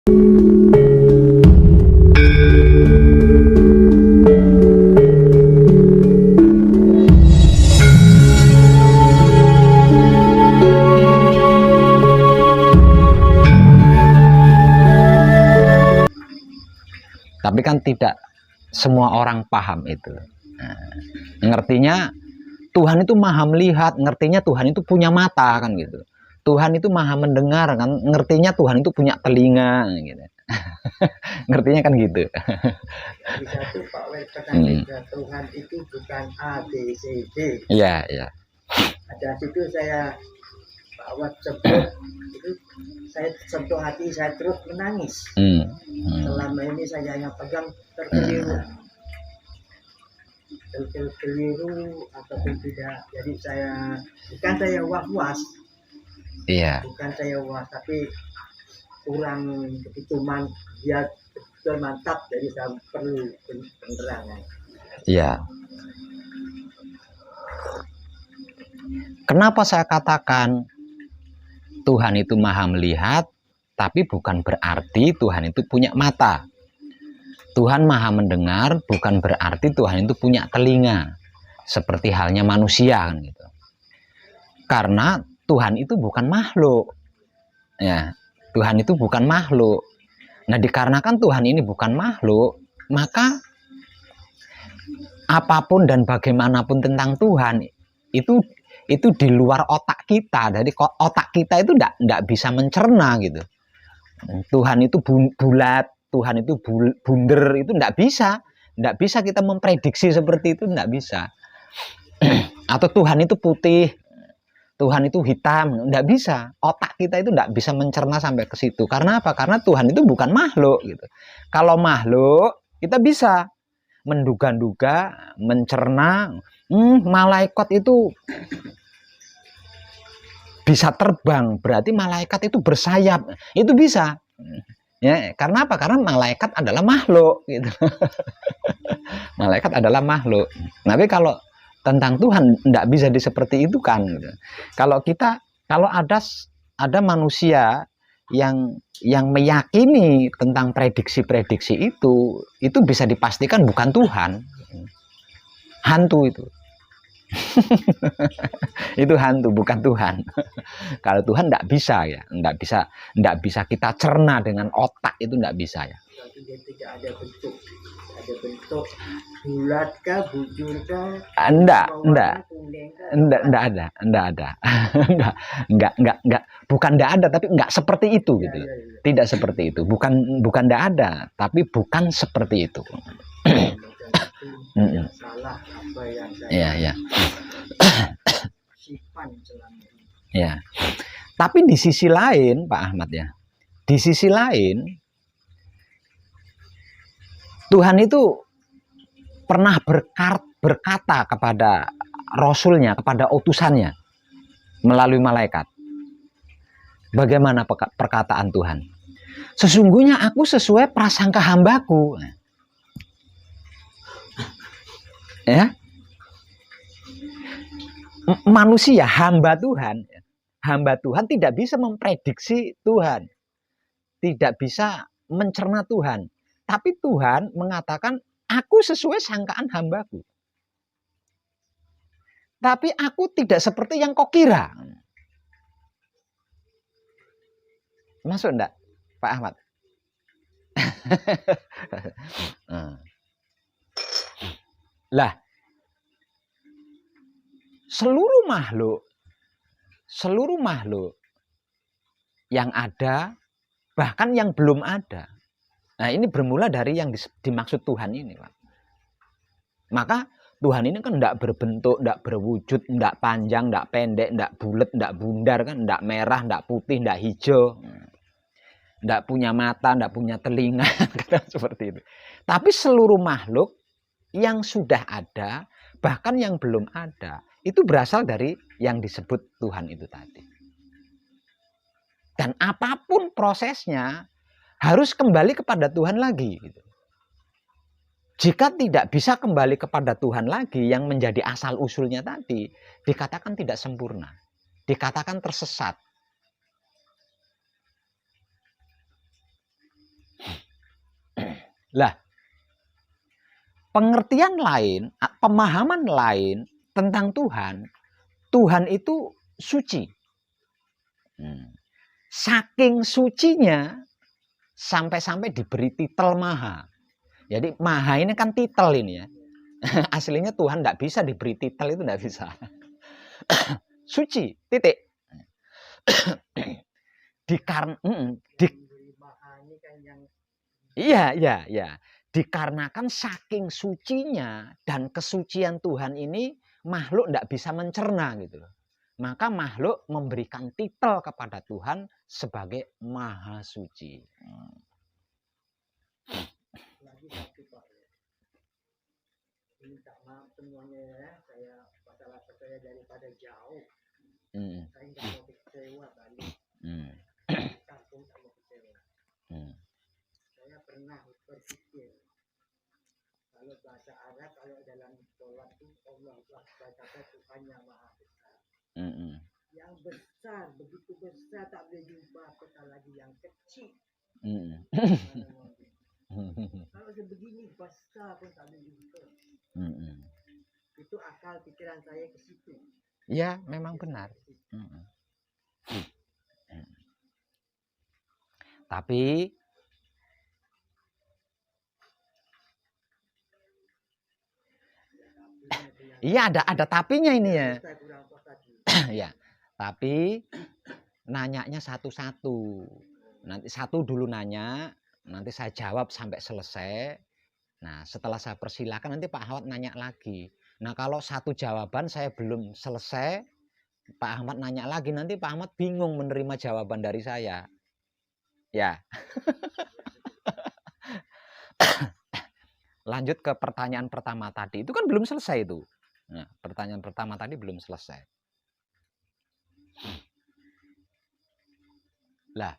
Tapi kan tidak semua orang paham itu. Ngertinya Tuhan itu maha melihat, ngertinya Tuhan itu punya mata kan gitu. Tuhan itu maha mendengar kan, ngertinya Tuhan itu punya telinga gitu. Ngertinya kan gitu. Di satu Pak Wel pernah Tuhan itu bukan A, B, C, D. Iya, iya. Ada situ saya Pak Wel sebut itu saya sentuh hati saya terus menangis. Selama ini saya yang pegang terkeliru ataupun tidak. Jadi bukan saya was-was. Iya. Bukan saya was, tapi kurang begitu dia betul mantap, jadi saya perlu penerangan. Iya. Kenapa saya katakan Tuhan itu maha melihat, tapi bukan berarti Tuhan itu punya mata. Tuhan maha mendengar, bukan berarti Tuhan itu punya telinga. Seperti halnya manusia kan gitu. Karena Tuhan itu bukan makhluk. Ya, Tuhan itu bukan makhluk. Nah, dikarenakan Tuhan ini bukan makhluk, maka apapun dan bagaimanapun tentang Tuhan itu di luar otak kita. Jadi otak kita itu enggak bisa mencerna gitu. Tuhan itu bulat, Tuhan itu bunder, itu enggak bisa kita memprediksi seperti itu, enggak bisa. Atau Tuhan itu putih, Tuhan itu hitam, enggak bisa. Otak kita itu enggak bisa mencerna sampai ke situ. Karena apa? Karena Tuhan itu bukan makhluk gitu. Kalau makhluk kita bisa menduga-duga, mencerna, malaikat itu bisa terbang, berarti malaikat itu bersayap, itu bisa. Ya, karena apa? Karena malaikat adalah makhluk gitu. Malaikat adalah makhluk. Tapi kalau tentang Tuhan tidak bisa seperti itu kan gitu. Kalau ada manusia yang meyakini tentang prediksi-prediksi itu bisa dipastikan bukan Tuhan. Hantu itu. Itu hantu, bukan Tuhan. Kalau Tuhan tidak bisa ya, tidak bisa kita cerna dengan otak, itu tidak bisa ya. Dia tidak ada bentuk bulat kah, bujur kah? Enggak ada. Enggak, bukan enggak ada, tapi enggak seperti itu gitu. Tidak seperti itu. Bukan enggak ada, tapi bukan seperti itu. Salah apa yang saya simpan selama ini. Ya. Tapi di sisi lain, Pak Ahmad ya, di sisi lain Tuhan itu pernah berkata kepada Rasulnya, kepada utusannya melalui malaikat. Bagaimana perkataan Tuhan? Sesungguhnya aku sesuai prasangka hambaku. Ya, manusia hamba Tuhan tidak bisa memprediksi Tuhan, tidak bisa mencerna Tuhan, tapi Tuhan mengatakan aku sesuai sangkaan hambaku, tapi aku tidak seperti yang kau kira. Masuk enggak Pak Ahmad? Lah, seluruh makhluk yang ada, bahkan yang belum ada. Nah, ini bermula dari yang dimaksud Tuhan ini, Pak. Maka Tuhan ini kan enggak berbentuk, enggak berwujud, enggak panjang, enggak pendek, enggak bulat, enggak bundar kan, enggak merah, enggak putih, enggak hijau. Enggak punya mata, enggak punya telinga, seperti itu. Tapi seluruh makhluk yang sudah ada, bahkan yang belum ada, itu berasal dari yang disebut Tuhan itu tadi. Dan apapun prosesnya harus kembali kepada Tuhan lagi. Gitu. Jika tidak bisa kembali kepada Tuhan lagi yang menjadi asal usulnya tadi, dikatakan tidak sempurna, dikatakan tersesat. Lah, pengertian lain, pemahaman lain tentang Tuhan, Tuhan itu suci. Saking sucinya, sampai-sampai diberi titel maha. Jadi maha ini kan titel ini ya. Aslinya Tuhan tidak bisa diberi titel, itu tidak bisa. Suci, titik. Iya. Dikarenakan saking sucinya dan kesucian Tuhan ini, makhluk tidak bisa mencerna gitu loh. Maka makhluk memberikan titel kepada Tuhan sebagai maha suci. Minta maaf semuanya ya, saya masalah percaya daripada jauh. Saya nggak mau kecewa balik. Kampung tak mau kecewa. Saya pernah berpikir kalau bahasa Arab, kalau dalam sholat itu Allah kata Tuhan yang maha besar. Yang besar, begitu besar tak boleh jumpa, apatah lagi yang kecil. Kalau sebegini besar pun tak boleh jumpa. Itu akal pikiran saya ke situ. Ya, memang benar. Tapi iya, ada tapinya ini ya. Ya, tapi nanyanya satu-satu. Nanti satu dulu nanya, nanti saya jawab sampai selesai. Nah, setelah saya persilakan nanti Pak Ahmad nanya lagi. Nah, kalau satu jawaban saya belum selesai, Pak Ahmad nanya lagi, nanti Pak Ahmad bingung menerima jawaban dari saya. Ya. Lanjut ke pertanyaan pertama tadi. Itu kan belum selesai itu. Nah, pertanyaan pertama tadi belum selesai. Lah,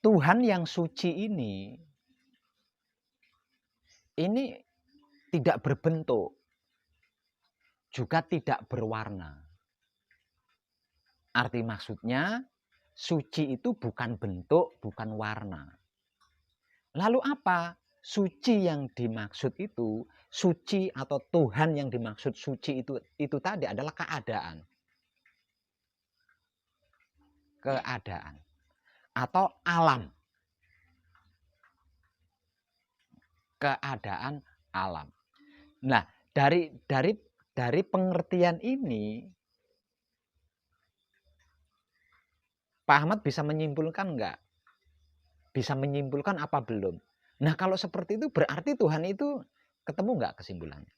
Tuhan yang suci ini tidak berbentuk, juga tidak berwarna. Arti maksudnya, suci itu bukan bentuk, bukan warna. Lalu apa? Suci yang dimaksud itu, suci atau Tuhan yang dimaksud suci itu tadi adalah keadaan. Keadaan. Atau alam. Keadaan alam. Nah, dari pengertian ini, Pak Ahmad bisa menyimpulkan enggak? Bisa menyimpulkan apa belum? Nah, kalau seperti itu berarti Tuhan itu ketemu enggak kesimpulannya?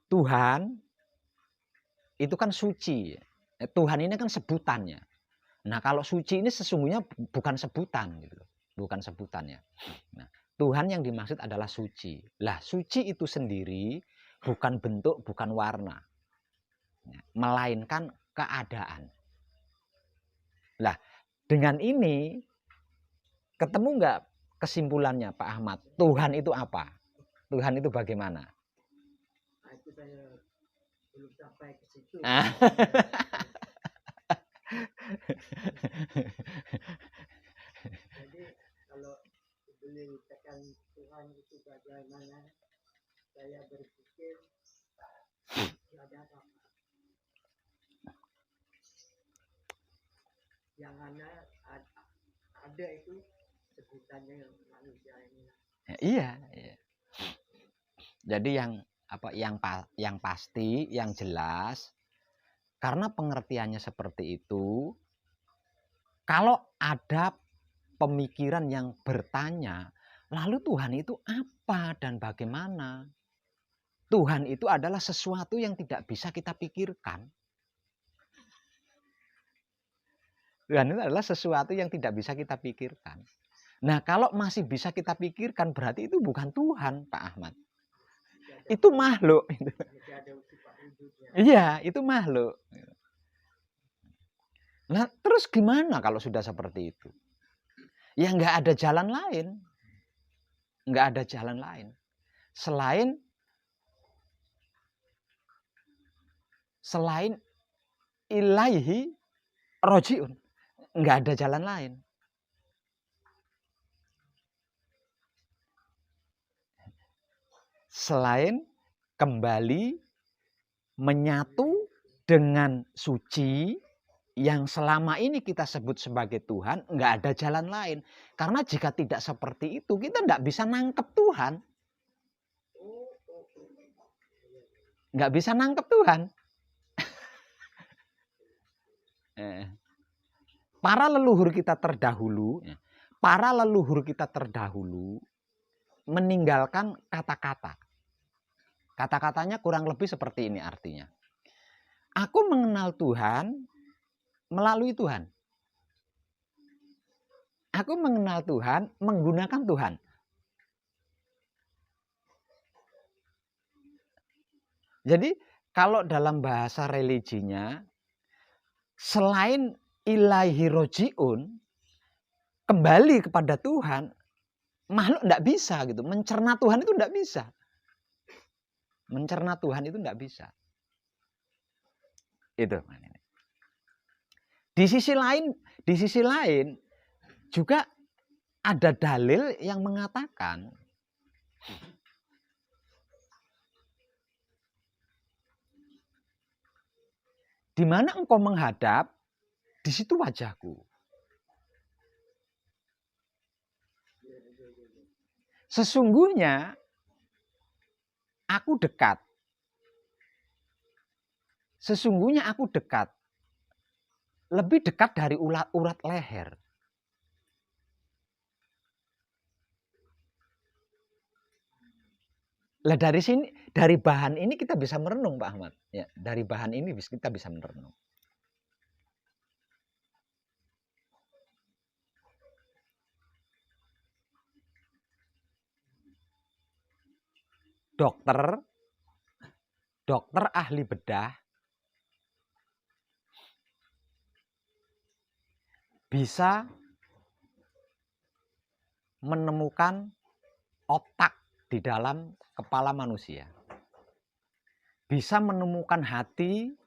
Tuhan itu kan suci. Tuhan ini kan sebutannya. Nah, kalau suci ini sesungguhnya bukan sebutan gitu loh. Bukan sebutannya. Nah, Tuhan yang dimaksud adalah suci. Lah, suci itu sendiri bukan bentuk, bukan warna. Melainkan keadaan. Lah, dengan ini ketemu nggak kesimpulannya Pak Ahmad? Tuhan itu apa? Tuhan itu bagaimana? Itu saya belum sampai ke situ. Jadi kalau boleh katakan Tuhan itu bagaimana, saya berpikir ada apa? Yang ada itu sebutannya manusia ini. Iya. Jadi yang pasti, yang jelas, karena pengertiannya seperti itu, kalau ada pemikiran yang bertanya, lalu Tuhan itu apa dan bagaimana? Tuhan itu adalah sesuatu yang tidak bisa kita pikirkan. Tuhan itu adalah sesuatu yang tidak bisa kita pikirkan. Nah, kalau masih bisa kita pikirkan, berarti itu bukan Tuhan, Pak Ahmad. Itu makhluk. Iya, itu makhluk. Nah, terus gimana kalau sudah seperti itu? Ya nggak ada jalan lain. Nggak ada jalan lain. Selain ilaihi rojiun. Nggak ada jalan lain. Selain kembali menyatu dengan suci yang selama ini kita sebut sebagai Tuhan, nggak ada jalan lain. Karena jika tidak seperti itu, kita nggak bisa nangkep Tuhan. Nggak bisa nangkep Tuhan. Para leluhur kita terdahulu meninggalkan kata-kata. Kata-katanya kurang lebih seperti ini artinya. Aku mengenal Tuhan melalui Tuhan. Aku mengenal Tuhan menggunakan Tuhan. Jadi kalau dalam bahasa religinya, selain ilahi rojiun, kembali kepada Tuhan, makhluk tidak bisa gitu. Mencerna Tuhan itu tidak bisa. Mencerna Tuhan itu tidak bisa. Itu. Di sisi lain juga ada dalil yang mengatakan di mana engkau menghadap, di situ wajahku. Sesungguhnya aku dekat. Sesungguhnya aku dekat. Lebih dekat dari urat leher. Lah dari sini, dari bahan ini kita bisa merenung, Pak Ahmad. Ya, dari bahan ini kita bisa merenung. Dokter ahli bedah bisa menemukan otak di dalam kepala manusia. Bisa menemukan hati,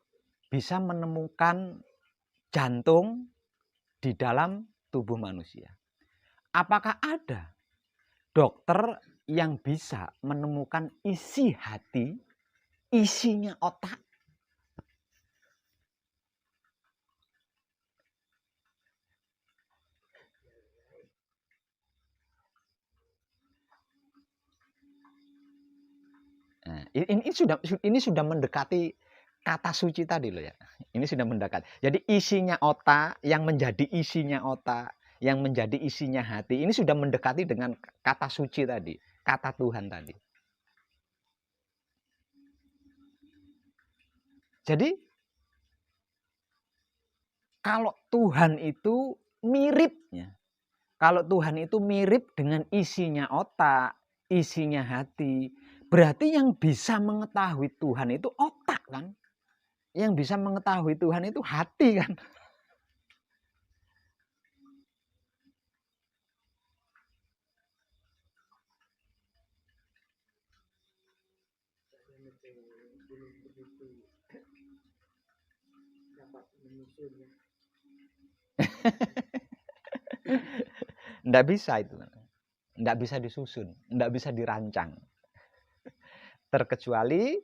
bisa menemukan jantung di dalam tubuh manusia. Apakah ada dokter yang bisa menemukan isi hati, isinya otak? Nah, ini sudah mendekati kata suci tadi loh ya. Ini sudah mendekati. Jadi isinya otak, yang menjadi isinya otak, yang menjadi isinya hati, ini sudah mendekati dengan kata suci tadi, kata Tuhan tadi. Jadi kalau Tuhan itu miripnya, kalau Tuhan itu mirip dengan isinya otak, isinya hati, berarti yang bisa mengetahui Tuhan itu otak kan? Yang bisa mengetahui Tuhan itu hati kan? Belum begitu dapat menyusunnya. Nggak bisa itu. Nggak bisa disusun, nggak bisa dirancang. Terkecuali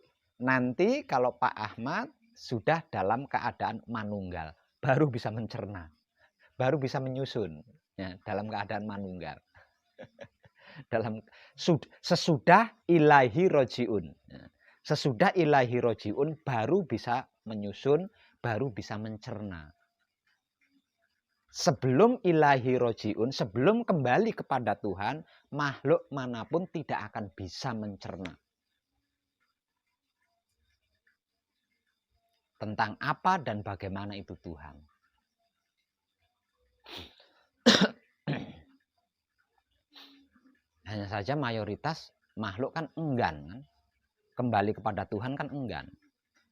nanti kalau Pak Ahmad sudah dalam keadaan manunggal, baru bisa mencerna, baru bisa menyusun ya, dalam keadaan manunggal. Sesudah ilahi rojiun. Sesudah ilahi rojiun baru bisa menyusun, baru bisa mencerna. Sebelum ilahi rojiun, sebelum kembali kepada Tuhan, makhluk manapun tidak akan bisa mencerna tentang apa dan bagaimana itu Tuhan. Hanya saja mayoritas makhluk kan enggan kan? Kembali kepada Tuhan kan enggan.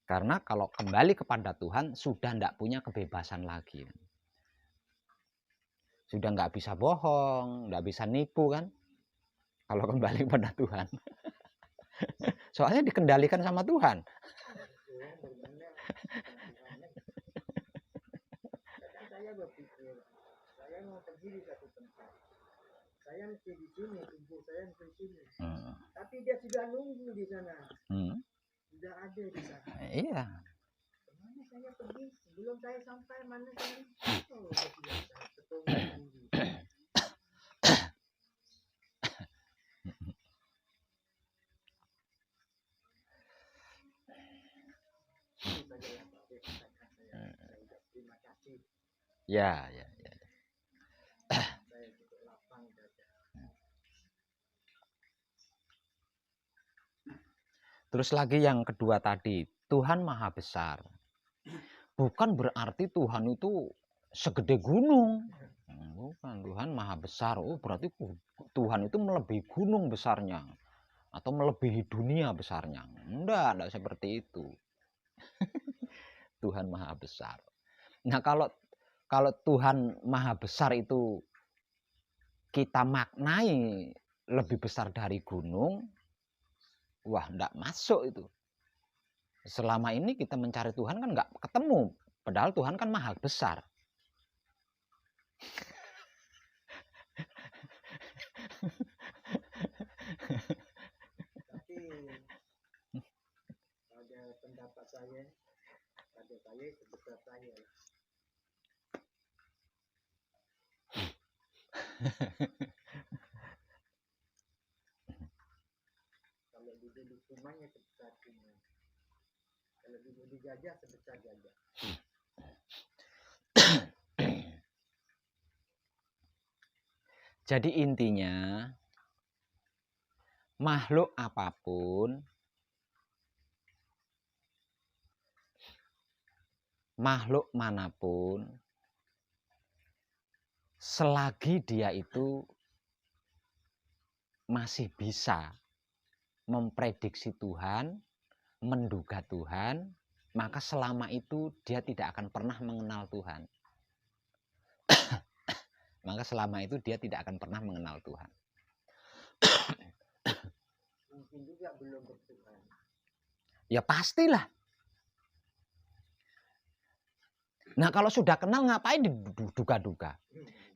Karena kalau kembali kepada Tuhan sudah tidak punya kebebasan lagi. Sudah nggak bisa bohong, nggak bisa nipu kan? Kalau kembali kepada Tuhan. Soalnya dikendalikan sama Tuhan. berpikir, saya mau pergi di satu tempat. Saya mesti di sini, tubuh saya mesti di sini. Tapi dia sudah nunggu di sana. Sudah ada di sana. Iya. Kemana saya pergi? Sebelum saya sampai, mana saya? Oh, dia sudah ketemu. Terima kasih. Ya. Saya cukup lapang dada. Terus lagi yang kedua tadi, Tuhan Maha Besar. Bukan berarti Tuhan itu segede gunung. Bukan, Tuhan Maha Besar. Oh, berarti Tuhan itu melebihi gunung besarnya atau melebihi dunia besarnya. Enggak seperti itu. Tuhan Maha Besar. Nah, kalau Tuhan Maha Besar itu kita maknai lebih besar dari gunung, wah, enggak masuk itu. Selama ini kita mencari Tuhan kan enggak ketemu, padahal Tuhan kan Maha Besar. Tapi pada pendapat saya, pada saya sebesar saya. Kalau duduk di rumahnya sebesar rumah. Kalau duduk di gajah sebesar gajah. Jadi intinya makhluk apapun, makhluk manapun, selagi dia itu masih bisa memprediksi Tuhan, menduga Tuhan, maka selama itu dia tidak akan pernah mengenal Tuhan. Maka selama itu dia tidak akan pernah mengenal Tuhan. Mungkin juga belum bertuhan. Ya pastilah. Nah, kalau sudah kenal ngapain diduga-duga?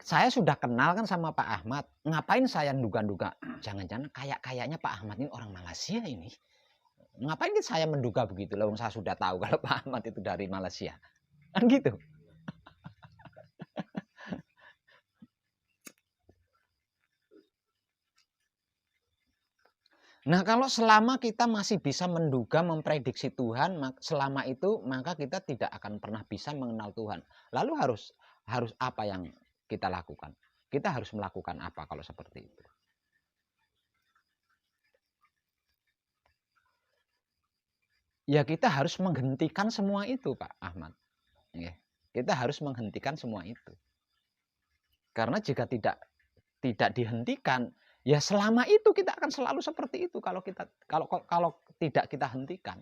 Saya sudah kenal kan sama Pak Ahmad. Ngapain saya duga-duga? Jangan-jangan kayaknya Pak Ahmad ini orang Malaysia ini. Ngapain saya menduga begitu? Lah saya sudah tahu kalau Pak Ahmad itu dari Malaysia. Kan gitu. Nah, kalau selama kita masih bisa menduga, memprediksi Tuhan, selama itu maka kita tidak akan pernah bisa mengenal Tuhan. Lalu harus apa yang kita lakukan? Kita harus melakukan apa kalau seperti itu? Ya kita harus menghentikan semua itu, Pak Ahmad. Kita harus menghentikan semua itu. Karena jika tidak dihentikan, ya selama itu kita akan selalu seperti itu kalau tidak kita hentikan.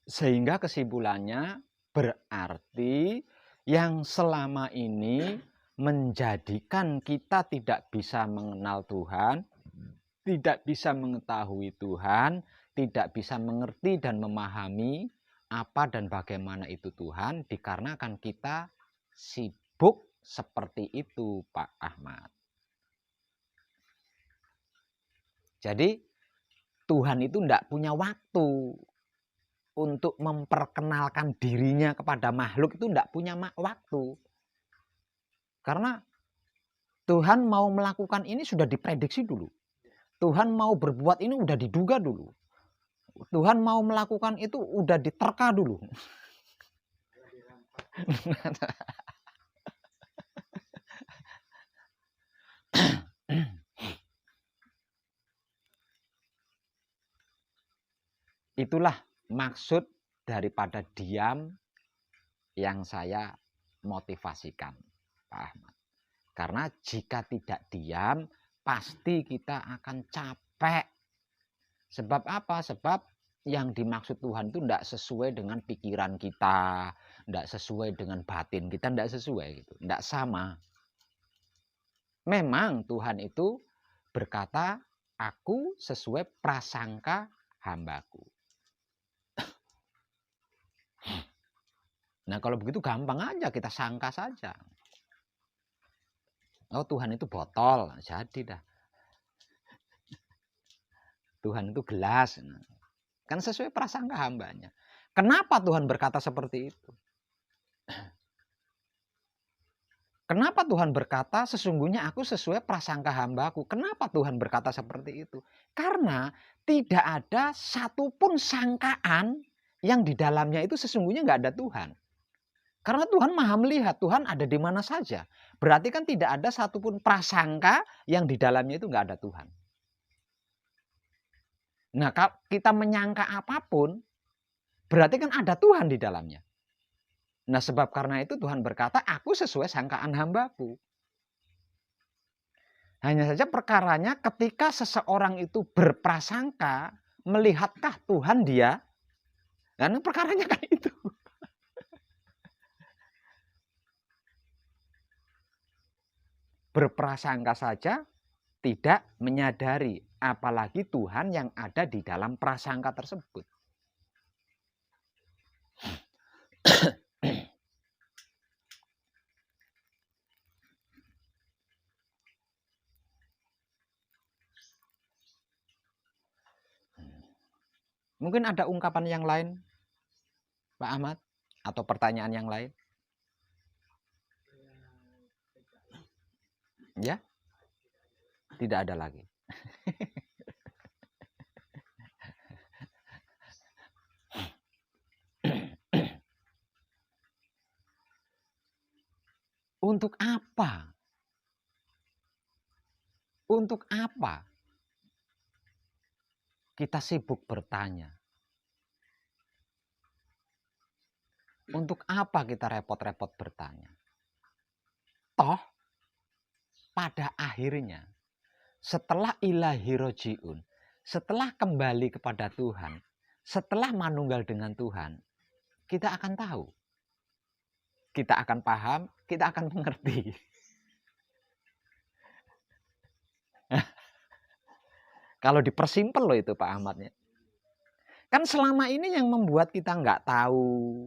Sehingga kesimpulannya berarti yang selama ini menjadikan kita tidak bisa mengenal Tuhan, tidak bisa mengetahui Tuhan, tidak bisa mengerti dan memahami apa dan bagaimana itu Tuhan, dikarenakan kita sibuk seperti itu, Pak Ahmad. Jadi Tuhan itu tidak punya waktu untuk memperkenalkan dirinya kepada makhluk, itu tidak punya waktu. Karena Tuhan mau melakukan ini sudah diprediksi dulu. Tuhan mau berbuat ini udah diduga dulu. Tuhan mau melakukan itu udah diterka dulu. Itulah maksud daripada diam yang saya motivasikan, Pak Ahmad. Karena jika tidak diam, pasti kita akan capek. Sebab apa? Sebab yang dimaksud Tuhan itu tidak sesuai dengan pikiran kita, tidak sesuai dengan batin kita, tidak sesuai gitu, tidak sama. Memang Tuhan itu berkata, aku sesuai prasangka hambaku. Nah kalau begitu gampang aja, kita sangka saja. Oh Tuhan itu botol, jadi dah. Tuhan itu gelas, kan sesuai prasangka hambanya. Kenapa Tuhan berkata seperti itu? Kenapa Tuhan berkata sesungguhnya aku sesuai prasangka hambaku? Kenapa Tuhan berkata seperti itu? Karena tidak ada satupun sangkaan yang di dalamnya itu sesungguhnya nggak ada Tuhan. Karena Tuhan maha melihat, Tuhan ada di mana saja. Berarti kan tidak ada satupun prasangka yang di dalamnya itu nggak ada Tuhan. Nah, kalau kita menyangka apapun, berarti kan ada Tuhan di dalamnya. Nah, sebab karena itu Tuhan berkata, aku sesuai sangkaan hambaku. Hanya saja perkaranya ketika seseorang itu berprasangka, melihatkah Tuhan dia? Dan perkaranya kan itu. Berprasangka saja tidak menyadari, apalagi Tuhan yang ada di dalam prasangka tersebut. Mungkin ada ungkapan yang lain, Pak Ahmad, atau pertanyaan yang lain? Ya? Tidak ada lagi. Untuk apa? Untuk apa kita sibuk bertanya? Untuk apa kita repot-repot bertanya? Toh, pada akhirnya, setelah ilahi rojiun, setelah kembali kepada Tuhan, setelah manunggal dengan Tuhan, kita akan tahu. Kita akan paham, kita akan mengerti. Kalau dipersimpel loh itu Pak Ahmadnya. Kan selama ini yang membuat kita nggak tahu,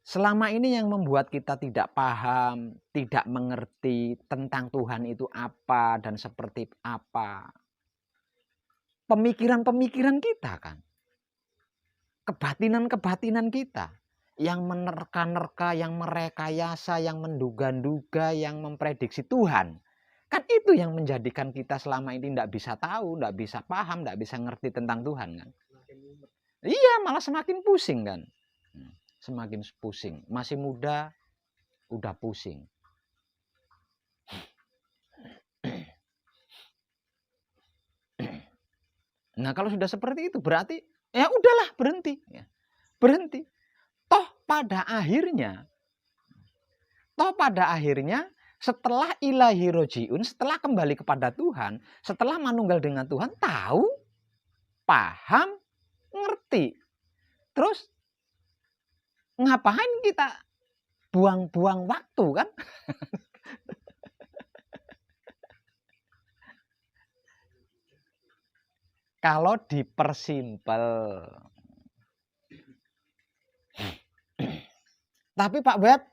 selama ini yang membuat kita tidak paham, tidak mengerti tentang Tuhan itu apa dan seperti apa. Pemikiran-pemikiran kita kan. Kebatinan-kebatinan kita. Yang menerka-nerka, yang merekayasa, yang menduga-duga, yang memprediksi Tuhan. Kan itu yang menjadikan kita selama ini tidak bisa tahu, tidak bisa paham, tidak bisa ngerti tentang Tuhan kan. Iya, malah semakin pusing kan. Semakin pusing. Masih muda, udah pusing. Nah kalau sudah seperti itu berarti ya udahlah berhenti. Berhenti. Toh pada akhirnya setelah ilahi rojiun, setelah kembali kepada Tuhan, setelah manunggal dengan Tuhan, tahu, paham, ngerti. Terus ngapain kita buang-buang waktu kan? Kalau dipersimpel. Tapi Pak Web,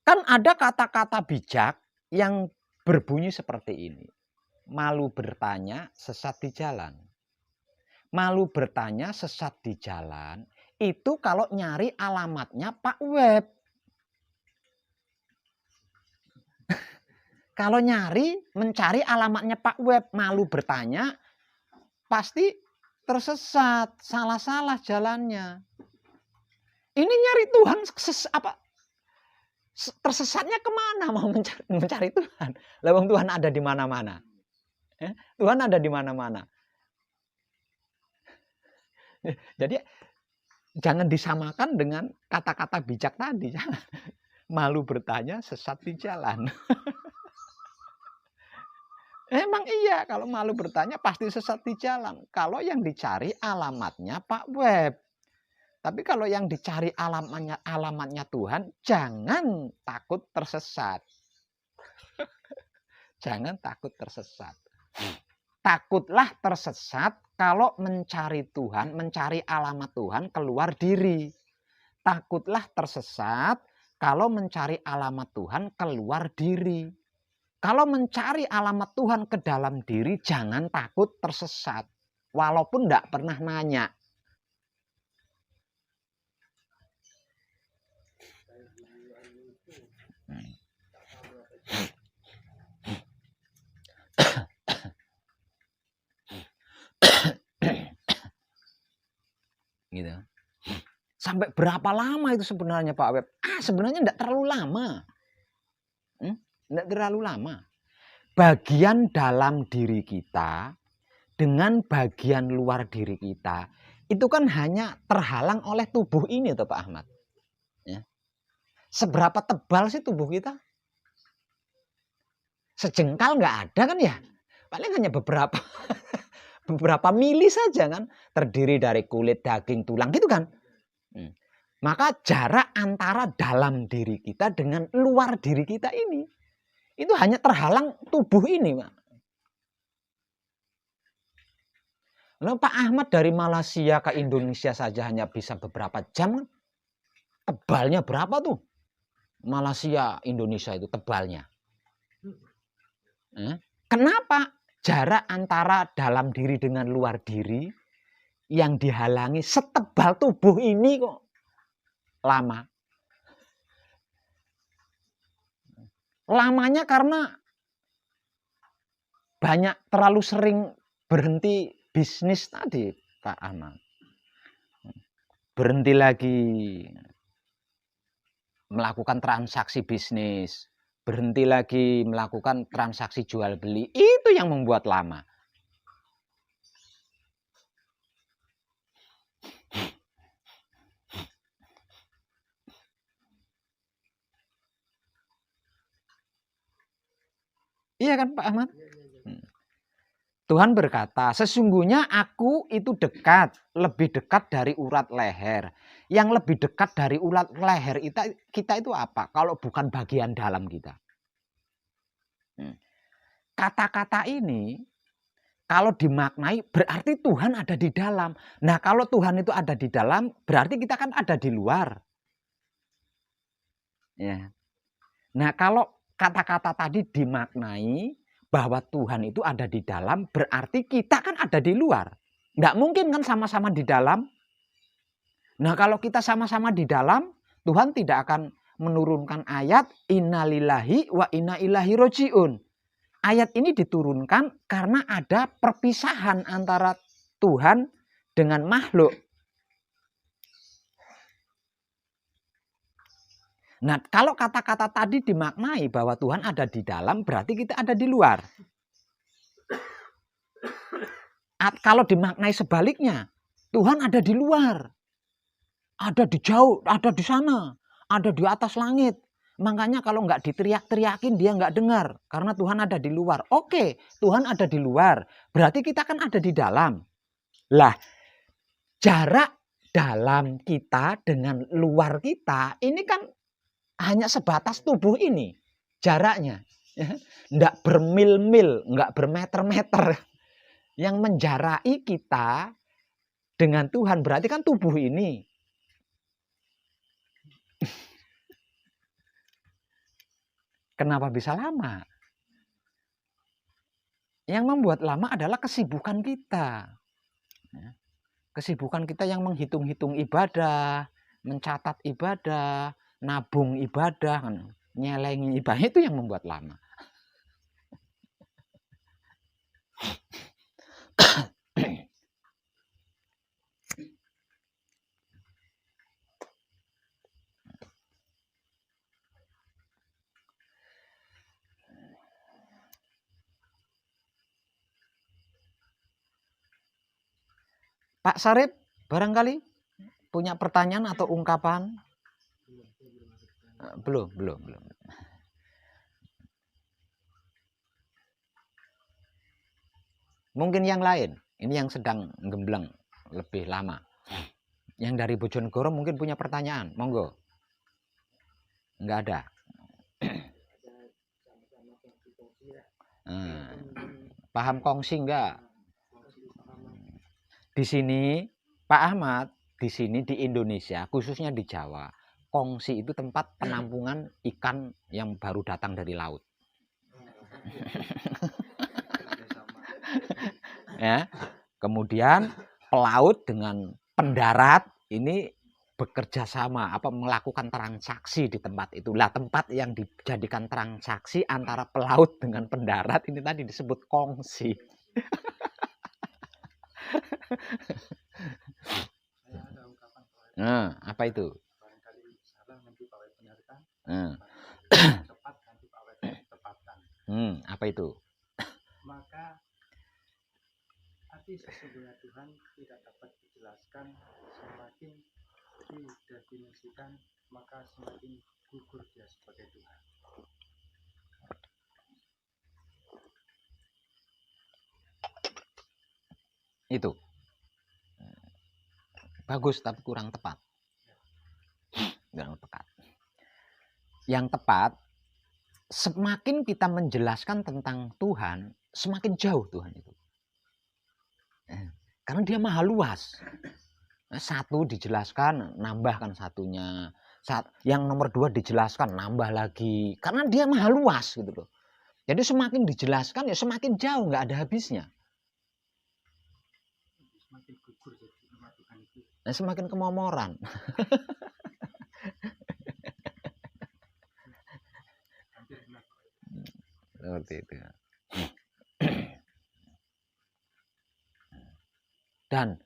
kan ada kata-kata bijak yang berbunyi seperti ini. Malu bertanya, sesat di jalan. Malu bertanya, sesat di jalan. Itu kalau nyari alamatnya Pak Web. Kalau mencari alamatnya Pak Web, malu bertanya, pasti tersesat, salah-salah jalannya. Ini nyari Tuhan tersesatnya kemana mau mencari Tuhan? Lawang Tuhan ada di mana-mana. Tuhan ada di mana-mana. Jadi jangan disamakan dengan kata-kata bijak tadi. Malu bertanya, sesat di jalan. Emang iya, kalau malu bertanya pasti sesat di jalan. Kalau yang dicari alamatnya Pak Web. Tapi kalau yang dicari alamatnya Tuhan, jangan takut tersesat. Jangan takut tersesat. Takutlah tersesat kalau mencari Tuhan, mencari alamat Tuhan keluar diri. Takutlah tersesat kalau mencari alamat Tuhan keluar diri. Kalau mencari alamat Tuhan ke dalam diri, jangan takut tersesat. Walaupun tidak pernah nanya. Gitu. Sampai berapa lama itu sebenarnya Pak Web? Sebenarnya tidak terlalu lama. Tidak terlalu lama. Bagian dalam diri kita dengan bagian luar diri kita itu kan hanya terhalang oleh tubuh ini toh Pak Ahmad. Ya. Seberapa tebal sih tubuh kita? Sejengkal nggak ada kan ya? Paling hanya beberapa beberapa mili saja kan, terdiri dari kulit, daging, tulang gitu kan. Maka jarak antara dalam diri kita dengan luar diri kita ini itu hanya terhalang tubuh ini, Pak. Lalu Pak Ahmad dari Malaysia ke Indonesia saja hanya bisa beberapa jam. Tebalnya berapa tuh? Malaysia, Indonesia itu tebalnya. Kenapa jarak antara dalam diri dengan luar diri yang dihalangi setebal tubuh ini kok lama? Lamanya karena banyak terlalu sering berhenti bisnis tadi Pak Ahmad. Berhenti lagi melakukan transaksi bisnis, berhenti lagi melakukan transaksi jual beli, itu yang membuat lama. Iya kan Pak Ahmad? Tuhan berkata, sesungguhnya aku itu dekat, lebih dekat dari urat leher. Yang lebih dekat dari urat leher kita itu apa? Kalau bukan bagian dalam kita. Kata-kata ini, kalau dimaknai berarti Tuhan ada di dalam. Nah kalau Tuhan itu ada di dalam, berarti kita kan ada di luar. Ya. Nah kalau kata-kata tadi dimaknai bahwa Tuhan itu ada di dalam, berarti kita kan ada di luar. Nggak mungkin kan sama-sama di dalam. Nah kalau kita sama-sama di dalam, Tuhan tidak akan menurunkan ayat innalillahi wa inna ilaihi rojiun. Ayat ini diturunkan karena ada perpisahan antara Tuhan dengan makhluk. Nah, kalau kata-kata tadi dimaknai bahwa Tuhan ada di dalam, berarti kita ada di luar. Kalau dimaknai sebaliknya, Tuhan ada di luar. Ada di jauh, ada di sana, ada di atas langit. Makanya kalau nggak diteriak-teriakin dia nggak dengar. Karena Tuhan ada di luar. Oke, Tuhan ada di luar. Berarti kita kan ada di dalam. Lah, jarak dalam kita dengan luar kita ini kan hanya sebatas tubuh ini jaraknya. Nggak bermil-mil, nggak bermeter-meter. Yang menjarai kita dengan Tuhan berarti kan tubuh ini. Kenapa bisa lama? Yang membuat lama adalah kesibukan kita. Kesibukan kita yang menghitung-hitung ibadah, mencatat ibadah, nabung ibadah, nyelengi ibadah, itu yang membuat lama. Pak Sarip, barangkali punya pertanyaan atau ungkapan? Belum. Mungkin yang lain, ini yang sedang gembleng lebih lama. Yang dari Bojonegoro mungkin punya pertanyaan, monggo. Enggak ada. Paham kongsi enggak? Di sini Pak Ahmad, di sini di Indonesia, khususnya di Jawa, kongsi itu tempat penampungan ikan yang baru datang dari laut. Ya. Kemudian pelaut dengan pendarat ini bekerja sama, melakukan transaksi di tempat itu. Lah tempat yang dijadikan transaksi antara pelaut dengan pendarat ini tadi disebut kongsi. Nah, apa itu? Apa itu? Maka arti sesungguhnya Tuhan tidak dapat dijelaskan, semakin didefinisikan maka semakin gugur dia sebagai Tuhan. Itu bagus tapi kurang tepat. Kurang tepat. Yang tepat, semakin kita menjelaskan tentang Tuhan, semakin jauh Tuhan itu. Karena dia maha luas. Satu dijelaskan, nambahkan satunya. Yang nomor 2 dijelaskan, nambah lagi. Karena dia maha luas gitu loh. Jadi semakin dijelaskan ya semakin jauh, nggak ada habisnya. Semakin gugur jadi nama Tuhan itu. Nah, semakin kemomoran. Seperti itu. Dan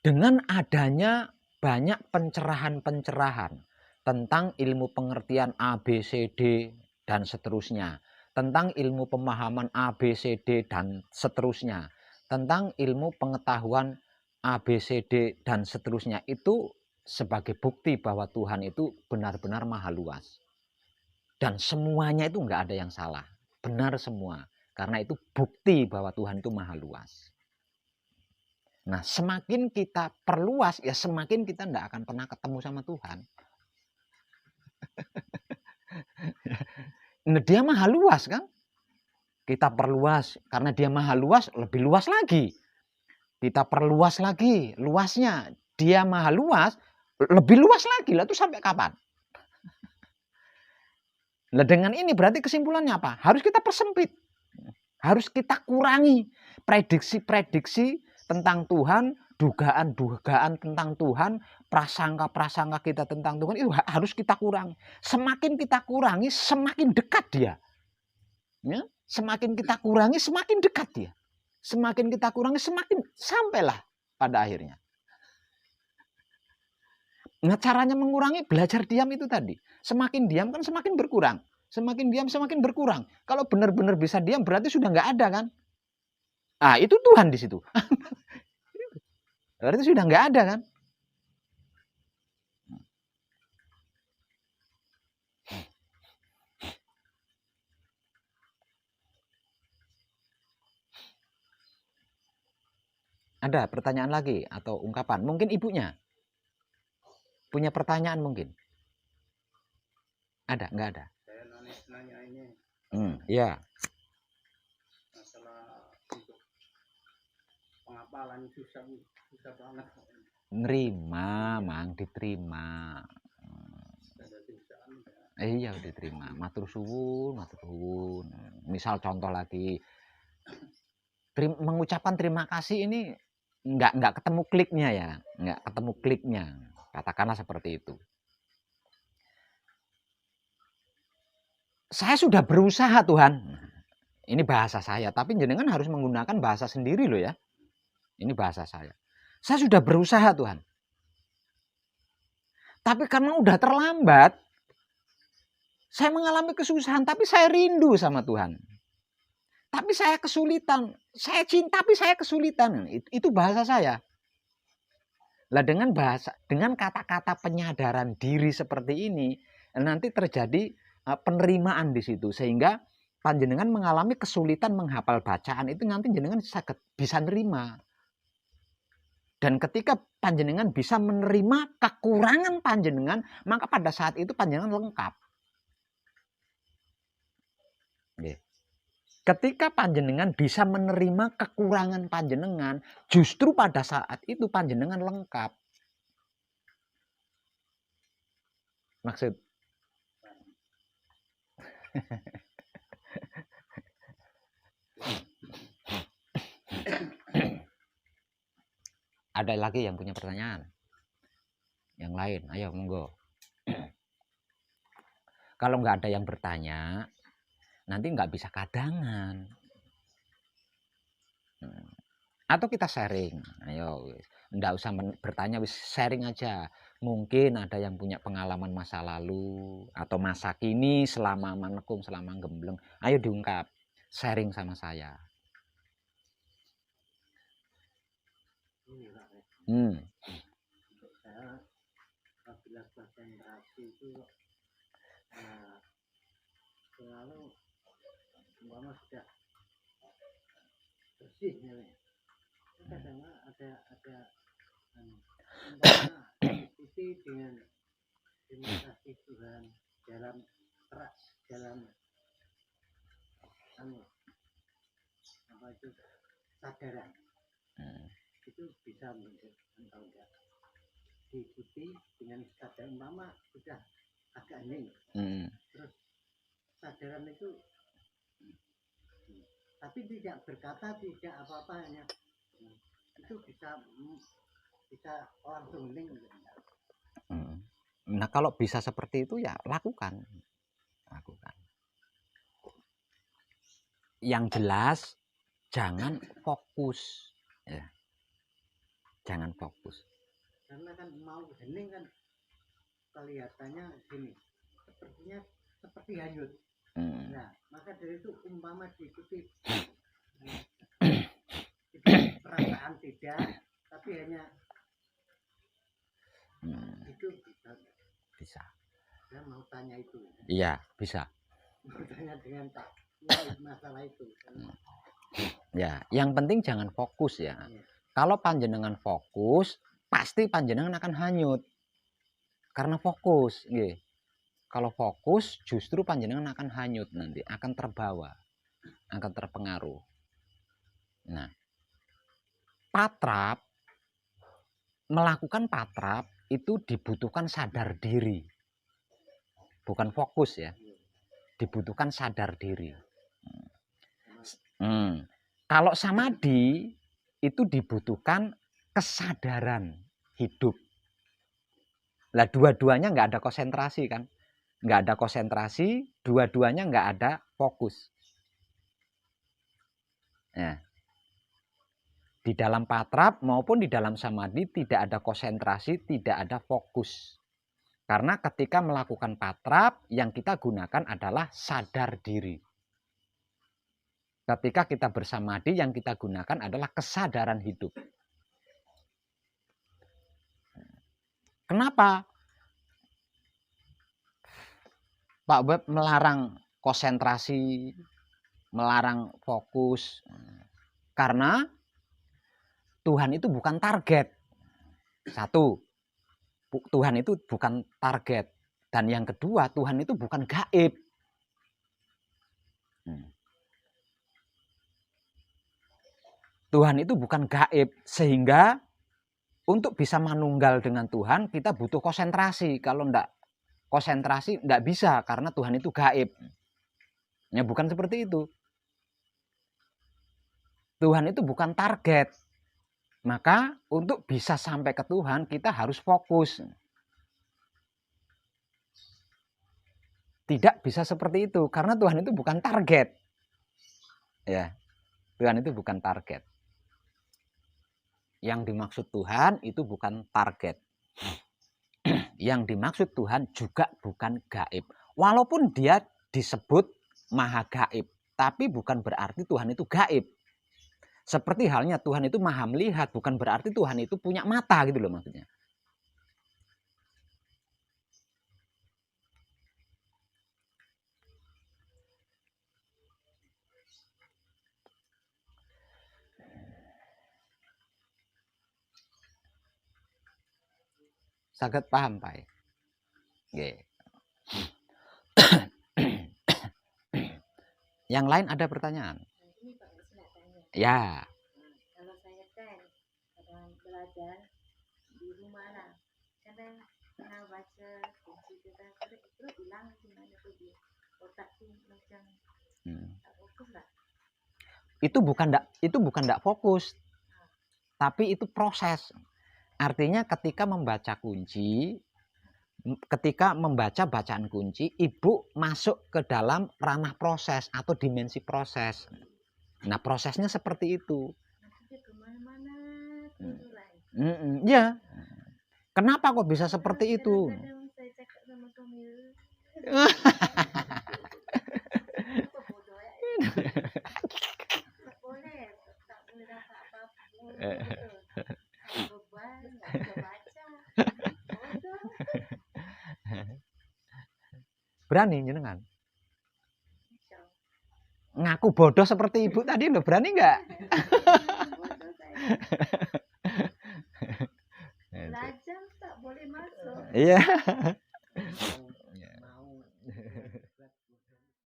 dengan adanya banyak pencerahan-pencerahan tentang ilmu pengertian A, B, C, D, dan seterusnya. Tentang ilmu pemahaman A, B, C, D, dan seterusnya. Tentang ilmu pengetahuan A, B, C, D, dan seterusnya. Itu sebagai bukti bahwa Tuhan itu benar-benar maha luas. Dan semuanya itu nggak ada yang salah. Benar semua. Karena itu bukti bahwa Tuhan itu maha luas. Nah, semakin kita perluas, ya semakin kita tidak akan pernah ketemu sama Tuhan. Nah, dia maha luas kan? Kita perluas, karena dia maha luas, lebih luas lagi. Kita perluas lagi, luasnya. Dia maha luas, lebih luas lagi. Lah itu sampai kapan? Nah, dengan ini berarti kesimpulannya apa? Harus kita persempit. Harus kita kurangi prediksi-prediksi tentang Tuhan, dugaan-dugaan tentang Tuhan, prasangka-prasangka kita tentang Tuhan itu harus kita kurangi. Semakin kita kurangi, semakin dekat dia. Ya? Semakin kita kurangi, semakin dekat dia. Semakin kita kurangi, semakin sampailah pada akhirnya. Nah, caranya mengurangi, belajar diam itu tadi. Semakin diam kan semakin berkurang. Semakin diam semakin berkurang. Kalau benar-benar bisa diam berarti sudah nggak ada kan? Ah, itu Tuhan di situ. Berarti sudah nggak ada kan? Ada pertanyaan lagi atau ungkapan? Mungkin ibunya punya pertanyaan mungkin. Ada? Nggak ada? Saya nanya ini. Ya. Masalah untuk pengapalan susah banget. Nerima, Mang, diterima. Iya, diterima. Matur suwun, matur suwun. Misal contoh lagi, mengucapkan terima kasih ini nggak ketemu kliknya ya, nggak ketemu kliknya. Katakanlah seperti itu. Saya sudah berusaha Tuhan. Ini bahasa saya, tapi jenengan harus menggunakan bahasa sendiri loh ya. Ini bahasa saya. Saya sudah berusaha Tuhan. Tapi karena udah terlambat, saya mengalami kesusahan, tapi saya rindu sama Tuhan. Tapi saya kesulitan. Saya cinta, tapi saya kesulitan. Itu bahasa saya. Lah dengan kata-kata penyadaran diri seperti ini, nanti terjadi penerimaan di situ. Sehingga panjenengan mengalami kesulitan menghafal bacaan itu nanti jenengan bisa nerima. Dan ketika panjenengan bisa menerima kekurangan panjenengan, maka pada saat itu panjenengan lengkap. Ketika panjenengan bisa menerima kekurangan panjenengan, justru pada saat itu panjenengan lengkap. Maksud ada lagi yang punya pertanyaan? Yang lain, ayo monggo. Kalau nggak ada yang bertanya, nanti nggak bisa kadangan. Atau kita sharing, ayo, nggak usah bertanya, sharing aja. Mungkin ada yang punya pengalaman masa lalu atau masa kini selama menekung, selama gembleng. Ayo diungkap, sharing sama saya. Saya apabila konsentrasi itu selalu umpama sudah bersih ya. Kadang ada umpama diikuti dengan kasih Tuhan dalam apa itu sadaran itu bisa muncul atau enggak diikuti dengan sadar umpama sudah agak hening terus sadaran itu tapi tidak berkata tidak apa-apa hanya itu bisa langsung hening. Nah kalau bisa seperti itu ya lakukan. Yang jelas jangan fokus ya. Jangan fokus. Karena kan mau hening kan kelihatannya gini, sepertinya seperti hanyut. Nah, maka dari itu umpama diikuti perasaan tidak, tapi hanya itu bisa. Saya mau tanya itu. Iya, bisa. Mau tanya dengan tak masalah itu. Ya, yang penting jangan fokus ya. Kalau panjenengan fokus, pasti panjenengan akan hanyut. Karena fokus, nggih. Kalau fokus, justru panjenengan akan hanyut nanti, akan terbawa, akan terpengaruh. Nah, patrap, melakukan patrap itu dibutuhkan sadar diri. Bukan fokus ya. Dibutuhkan sadar diri. Kalau samadhi itu dibutuhkan kesadaran hidup. Lah dua-duanya nggak ada konsentrasi kan. Nggak ada konsentrasi, dua-duanya nggak ada fokus. Nah, di dalam patrap maupun di dalam samadhi tidak ada konsentrasi, tidak ada fokus. Karena ketika melakukan patrap, yang kita gunakan adalah sadar diri. Ketika kita bersamadhi, yang kita gunakan adalah kesadaran hidup. Kenapa Pak Web melarang konsentrasi, melarang fokus? Karena Tuhan itu bukan target. Satu, Tuhan itu bukan target. Dan yang kedua, Tuhan itu bukan gaib. Tuhan itu bukan gaib. Sehingga untuk bisa manunggal dengan Tuhan, kita butuh konsentrasi. Kalau enggak konsentrasi, enggak bisa. Karena Tuhan itu gaib. Ya bukan seperti itu. Tuhan itu bukan target. Maka untuk bisa sampai ke Tuhan, kita harus fokus. Tidak bisa seperti itu. Karena Tuhan itu bukan target. Ya, Tuhan itu bukan target. Yang dimaksud Tuhan itu bukan target. Yang dimaksud Tuhan juga bukan gaib. Walaupun dia disebut maha gaib. Tapi bukan berarti Tuhan itu gaib. Seperti halnya Tuhan itu maha melihat. Bukan berarti Tuhan itu punya mata gitu loh maksudnya. Saged paham, Pak? Nggih. Yang lain ada pertanyaan? Ini Pak, saya nak tanya. Ya. Kalau saya kan kadang belajar di rumah lah, kadang pernah baca kunci kita terus hilang di mana tuh di otak tuh macam tak fokus lah. Itu bukan ndak fokus, tapi itu proses. Artinya ketika membaca kunci, ketika membaca bacaan kunci, ibu masuk ke dalam ranah proses atau dimensi proses. Nah, prosesnya seperti itu. Nanti kemana-mana tidur lagi. Ya. Kenapa kok bisa seperti itu? Kadang saya cakap sama suami, apa bodoh ya? Tak boleh dapat apa-apa. Beban, nggak bisa baca. Bodoh. Berani jenengan? Insya Allah. Ngaku bodoh seperti ibu tadi loh, berani nggak? Bodoh saya. Belajar tak boleh masuk. Iya.